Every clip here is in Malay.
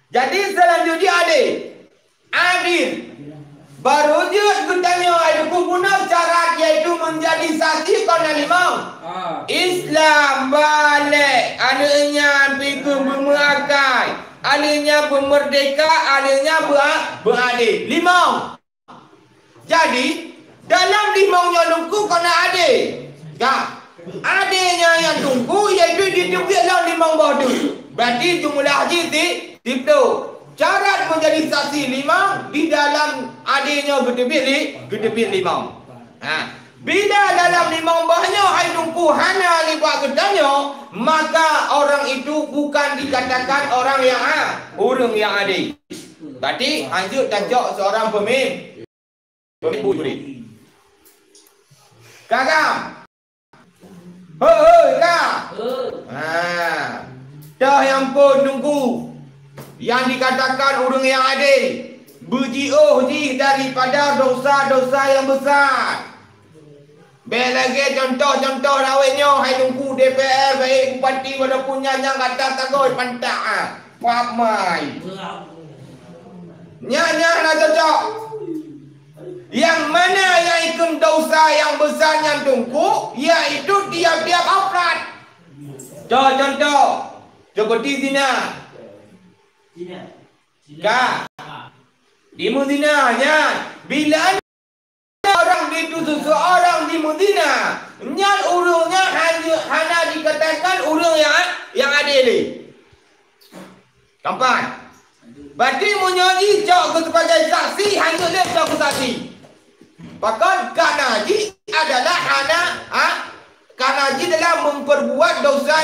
Jadi selanjutnya adil. Baru je aku tanya aku guna syarat iaitu menjadi saksi kena limau. Islam balik, adanya pikir bermerakai, adanya bermerdeka, adanya beradil. Limau. Jadi dalam limaunya nunggu kena adil. Tak. Adilnya yang tunggu iaitu ditebiklah limau bawah tu. Berarti jumlah haji itu. Syarat menjadi saksi limau di dalam adilnya gedebik limau. Bila dalam limau banyak hai tungku hana libat gedanya, maka orang itu bukan dikatakan orang yang adil. Berarti anjuk tajak seorang pemimpin. Kakak. Hei kak. Dah yang pun tunggu. Yang dikatakan orang yang adil berjauh daripada dosa-dosa yang besar. Belagi contoh-contoh lawanya hai tunggu DPR baik bupati walaupun nyanyang kata takut pantak pamai. Nyanyang nak cocok. Yang mana yang ikut dosa yang besar yang tunggu iaitu tiap-tiap afrad. Contoh seperti zina. Kak, di Madinahnya bila orang itu seseorang di Madinah, nyat urungnya hanya dikatakan urung yang adil. Kampan. Berarti menyanyi cok sebagai saksi hanya dia cok saksi. Bahkan kanaji adalah kanaji dalam memperbuat dosa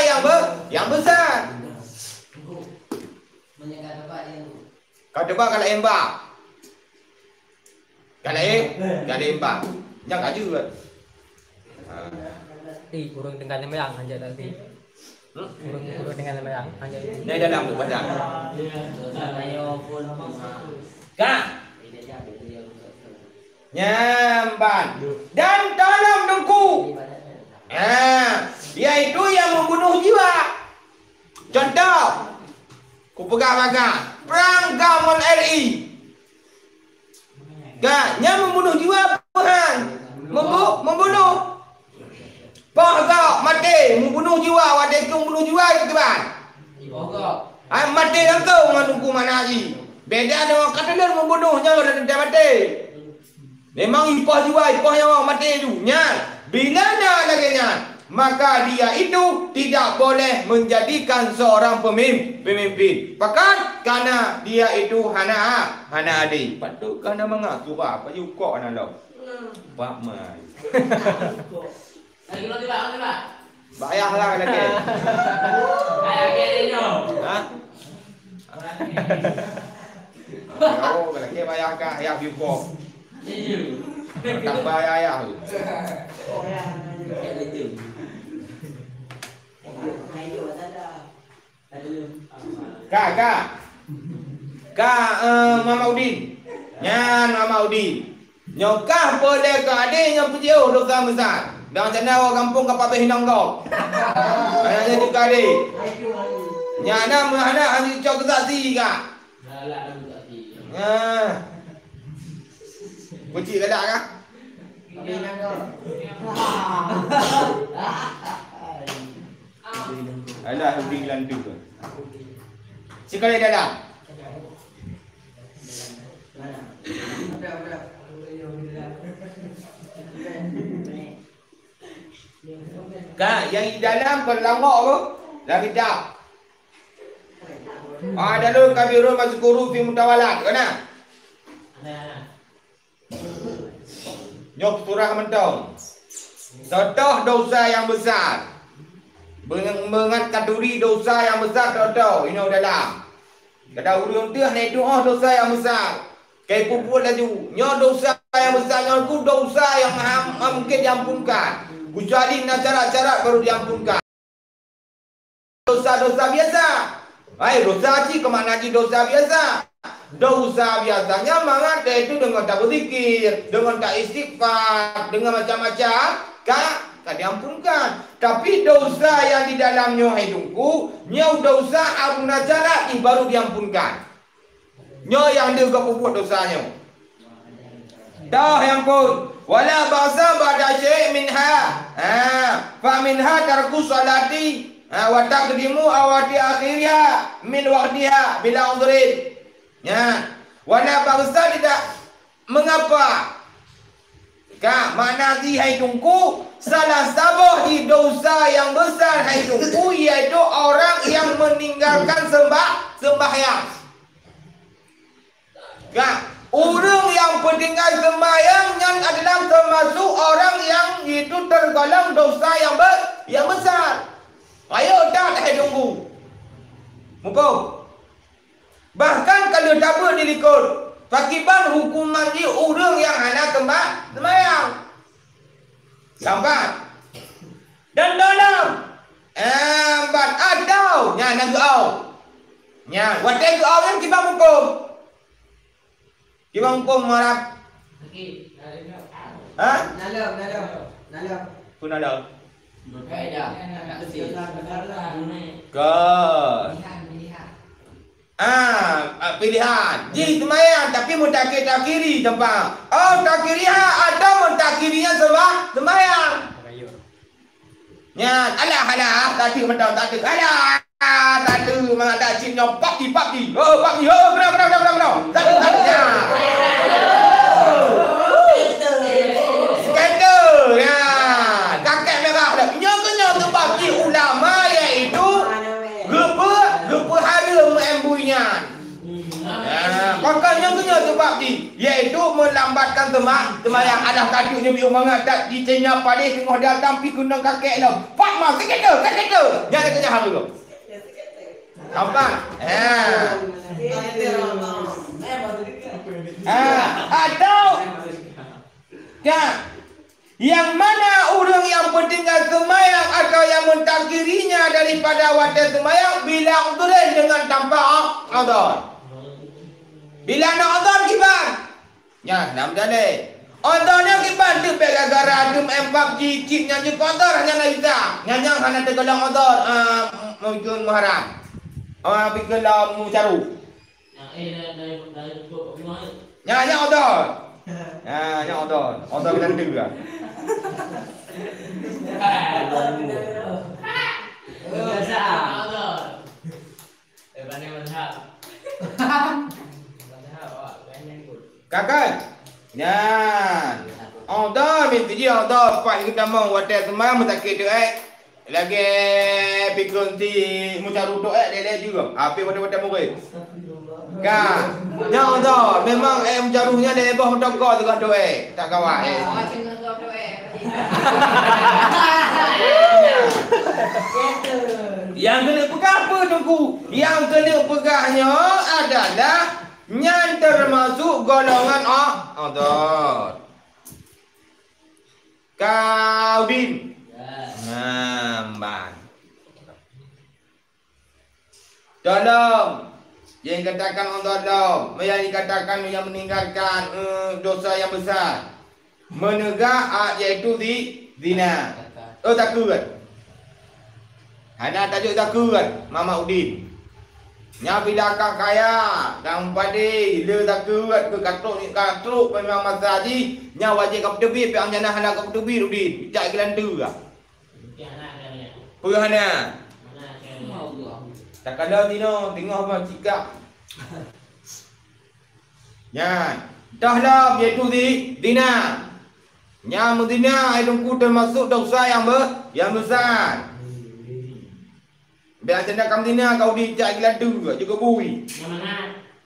yang besar. Kau tebak kalau embak. Kalau embak. Jangan juga. Urung dengan yang hanja tadi. Urung dengan yang hanja. Ini dalam tu badan. Kak. Nyamban. Dan dalam dengku. Iaitu yang membunuh jiwa. Contoh. Ku pegang makan. Perang Gamal RI. Yang membunuh jiwa Tuhan. Membunuh. Pokok mati. Membunuh jiwa. Wadah itu membunuh jiwa itu kan. Mati langsung menunggu mana lagi. Beda dengan kata dia membunuhnya. Dia mati. Memang ipah jiwa. Ipah yang mati itu. Bila dah lagi maka dia itu tidak boleh menjadikan seorang pemimpin. Bahkan kerana dia itu hana adil. Patut kerana mengaku apa yukok nak lo. Pak mai. Lagi lo tiba. Bayarlah lagi. Ayah ke dia. Oh, lagi bayar kan ayah yukok. Tak bayar ayah tu. Kak Mama Udin. Nyan Mama Udin. Nyokah boleh ke adik yang berjauh dosa besar. Dan macam mana orang kampung kapal berhinang kau. Ayahnya juga adik. Nyana anak hanya cok kesaksi kak. Kecil galak kah? Alah Udin lantu ke. Sekali dalam. Kak, yang di dalam berlambak apa? Lagi tak. Dalam kabirun mazkuru fi mutawalat, kena? Nyok surah mentong. Contoh dosa yang besar. Mengangkat duri dosa yang besar contoh. Ini dalam. Kada urung tu hanya itu dosa yang besar. Kai pupul laju. Nyo dosa yang besar nyo dosa yang mungkin diampunkan. Kecuali dengan cara-cara baru diampunkan. Dosa-dosa biasa. Dosa haji kemana haji dosa biasa. Dosa biasanya mangat itu dengan tak berzikir, dengan tak istighfar, dengan macam-macam, tak diampunkan. Tapi dosa yang di dalamnya hidungku, nyau dosa aruna cara baru diampunkan. Nyo yang dia kau buat dosanya. Dah yang pun wala ba'sa ba'da syai' minha. Fa minha tarku salati wa taqdimu awati akhiriha min waqtiha bila udhrin. Ya. Wala ba'sa tidak mengapa. Kak, makna di hai tungku salah satu di dosa yang besar hai tungku iaitu orang yang meninggalkan sembahyang. Kak, orang yang meninggal sembahyang yang adalah termasuk orang yang itu tergolong dosa yang besar. Ayo tak hai tunggu. Mumpung. Bahkan kalau tak berdilikut Fakiban hukuman di orang yang anak sembahyang. Sampai. Dan dalam bat atau nya nagau. Nya watai gau yang kibang hukum. Kibang hukum marap. Ha? Nalam. Pun nalam. Pilihan. Ji semayang tapi mentakir-takiri tempat. Oh, takiriha atau mentakirinya sembayang. Ya, alah tadi mentau tak ada. Alah, tak ada memang tak cip nyopak di. Oh, pak di. Oh, kenal. Tak ada. Skater. Ya, kakek merah dah. Nyo tempat di ulama iaitu Gepa hara mengembuinya. Makanya kena sebab ni iaitu melambatkan sembahyang. Alah kaduknya biar mangat tak dicenya paling tengah datang pi kena kakek dah. Pak mak kereta. Jangan kena hara tu. Nampak? Atau ya. Yang mana orang yang meninggal sembahyang atau yang mentakirinya daripada waktu sembahyang bila udhrin dengan tanpa udhur. Bila nak udhur kiban? Ya, nam jane. Udhurnya kiban tu gara-gara adum M4 cicip nyanyi kotor hanya nak bisa. Nyanyang hanya tergolong udhur mungkin muharam. Pikir lah mucaru. Nyanya udhur. Nyanya udhur. Udhur kita tu lah. Kakak, ya, order minta dia order pak kita mau hotel semua mentakir tu lagi pikun ti mucaru tu dia juga. Apa hotel murid. Kan, ya order memang mucarunya dia bawah hotel kau tu kan tu tak kawan. Yang kena pegang apa tunggu? Yang kena pegahnya adalah yang termasuk golongan udhur. Kaudin. Namban. Dalam yang katakan udhur dalam, yang dikatakan yang meninggalkan dosa yang besar. Menegak iaitu zina. Oh takut. Hana tajuk takut Mama Udin. Nya bila kak kaya dan padi le takut ke katruk memang masa ji nya wajib kap tebi pe anjana hala kap tebi Udin. Jak gelandu ah. Puhana. Tak ada dino tengok apa cikak. Nya dahlah iaitu zina. Nya mudina itu termasuk dosa yang besar. Biar janda kam dina kau dicak geladu juga bui.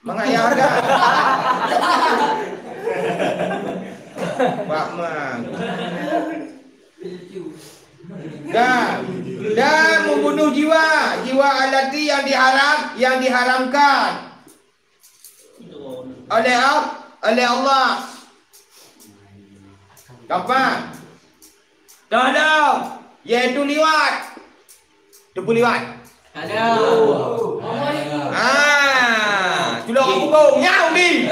Mangat ya harga. Pak mang. Dan membunuh jiwa alati yang diharamkan oleh Allah. Kapan? Dah. Iaitu liwat. Tepu liwat. Ada. Sudah aku bau nyau ni.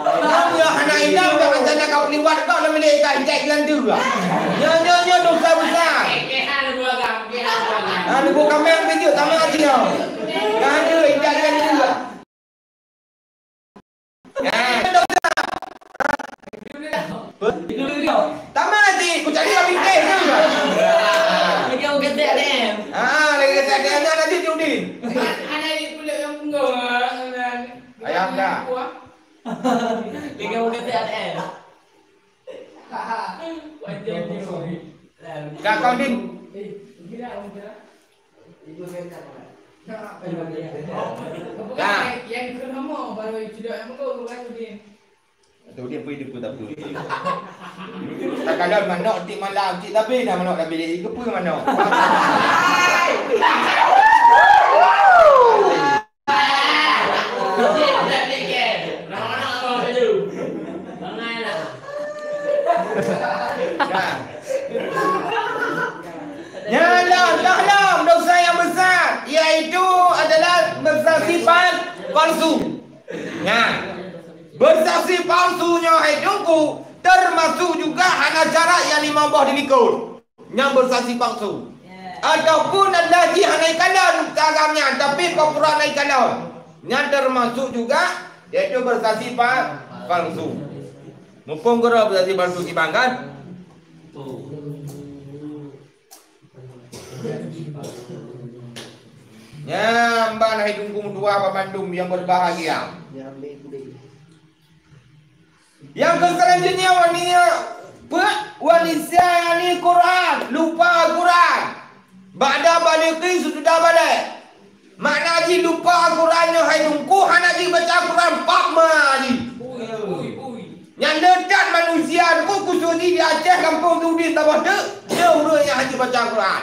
Kamu yang anak inam jangan jana kau liwat kau nak milik ikan cek gelandu ah. Nya dosa besar. Ada bukan main video sama aja. Ada ikan gelandu. Tamat nanti, ku cari kami teh je. Lagi aku kata ni. Lagi kata dia nanti diudin. Ada di pulau yang punggol. Ayam dah. Lagi aku kata ni. Wajib ni. Kak kau din. Nah, yang kedua baru tidak yang kau luar tu Tu dia pergi depu tak tu. Tak kalau manok tik malam tik tapi dah manok dah bilik ke apa manok. Dalam dosa yang besar iaitu adalah bersaksi palsu. Bersaksi palsunya hidupku termasuk juga hana cara yang 5 buah dilikul yang bersaksi palsu. Ataupun lagi hana kalon tagamnya tapi popular naik kalon. Yang termasuk juga iaitu bersaksi palsu. Mumpung kau bersaksi palsu kibang kan? Ya, mbak nak hidungku dua pemandum yang berbahagia. Yang selanjutnya wanita ni Quran, lupa Quran. Ba'da balighi sudah balik. Makna haji lupa Qurannya hidungku, hana haji baca Quran pak haji. Yang dekat manusia ku khususnya di Aceh kampung Udin Tabah dia urang yang haji baca Quran.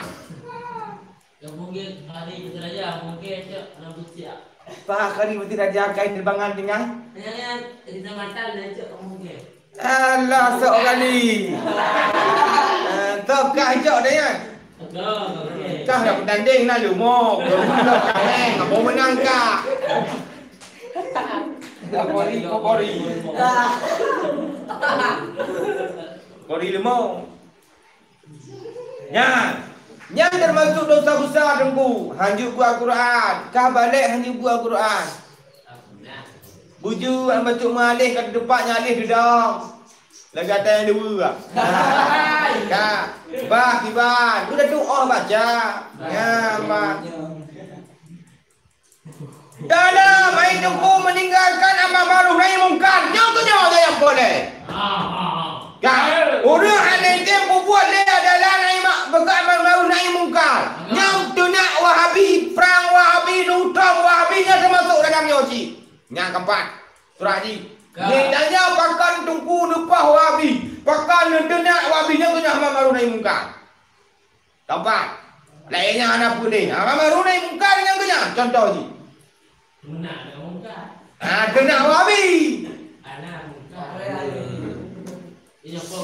Yang mungkin hari raja mungkin cak nak siap. Pak kali mesti raja kain terbangan dengan Jangan di mata dan cak mungkin. Allah sekali. Tokah hijau dah ya. Kah dah bertanding nak lumok. Kalau kaleng apa menang kah? Kori lemau. Ya. Yang termasuk dosa besar dengku, hanjuk buat Quran. Kah balik hanjuk buat Quran. Buju yang baca malih kat depannya alih dedang. Lagi ada yang dua. Kah, bah kiban. Tu dah doa baca. Ya, mak. Dalam hidupku meninggalkan amal ma'ruf nahi mungkar. Contohnya yang boleh. Orang yang tempoh buat dia adalah amal ma'ruf nahi mungkar. Yang tunak Wahabi, perang Wahabi, nutang Wahabi nya termasuk dalam nyoci. Yang keempat, surah ni. Dia tanya pakan tungku nupah Wahabi, pakan tunak Wahabi nya tunak amal ma'ruf nahi mungkar. Keempat, lainnya anak putih. Amal ma'ruf nahi mungkar yang tunya. Contoh ni. Tunak mungkar. Tunak Wahabi. Anak mungkar. Ini apa?